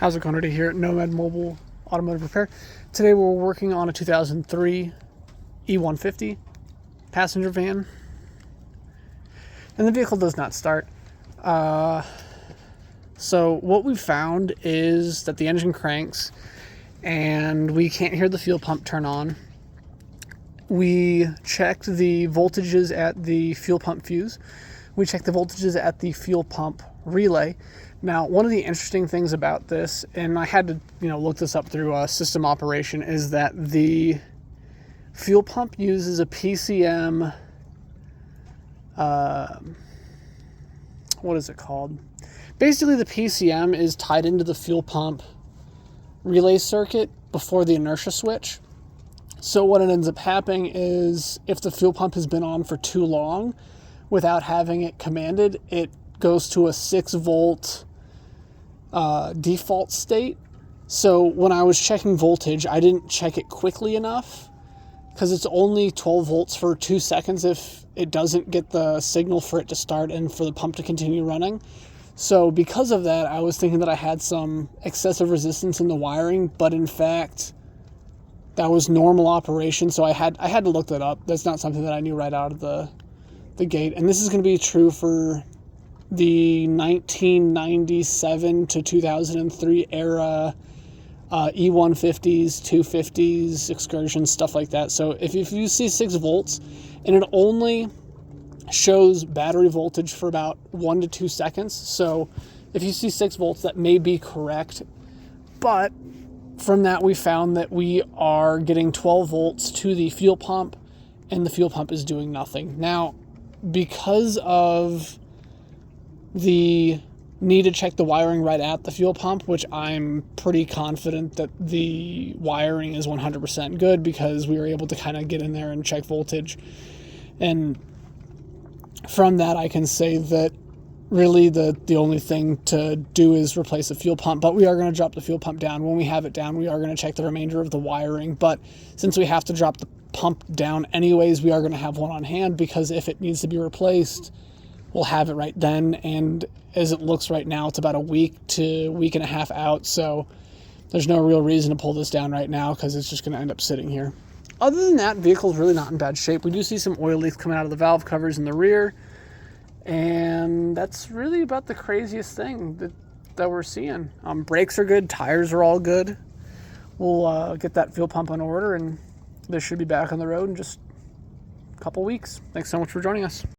How's it going today here at Nomad Mobile Automotive Repair? Today we're working on a 2003 E150 passenger van, and the vehicle does not start. So what we found is that the engine cranks and we can't hear the fuel pump turn on. We checked the voltages at the fuel pump fuse. We checked the voltages at the fuel pump relay. Now, one of the interesting things about this, and I had to, look this up through system operation, is that the fuel pump uses a PCM. What is it called? Basically, the PCM is tied into the fuel pump relay circuit before the inertia switch. So what it ends up happening is if the fuel pump has been on for too long without having it commanded, it goes to a 6-volt default state. So when I was checking voltage, I didn't check it quickly enough because it's only 12 volts for 2 seconds if it doesn't get the signal for it to start and for the pump to continue running. So because of that, I was thinking that I had some excessive resistance in the wiring, but in fact, that was normal operation. So I had to look that up. That's not something that I knew right out of the gate. And this is going to be true for the 1997 to 2003 era E150s, 250s, Excursions, stuff like that. So if you see 6 volts and it only shows battery voltage for about 1 to 2 seconds, so if you see 6 volts, that may be correct. But from that, we found that we are getting 12 volts to the fuel pump and the fuel pump is doing nothing. Now, because of the need to check the wiring right at the fuel pump, which I'm pretty confident that the wiring is 100% good because we were able to kind of get in there and check voltage. And from that, I can say that really the only thing to do is replace the fuel pump, but we are going to drop the fuel pump down. When we have it down, we are going to check the remainder of the wiring. But since we have to drop the pump down anyways, we are going to have one on hand because if it needs to be replaced, we'll have it right then. And as it looks right now, it's about a week to week and a half out. So there's no real reason to pull this down right now because it's just going to end up sitting here. Other than that, vehicle's really not in bad shape. We do see some oil leaks coming out of the valve covers in the rear. And that's really about the craziest thing that we're seeing. Brakes are good. Tires are all good. We'll get that fuel pump on order, and this should be back on the road in just a couple weeks. Thanks so much for joining us.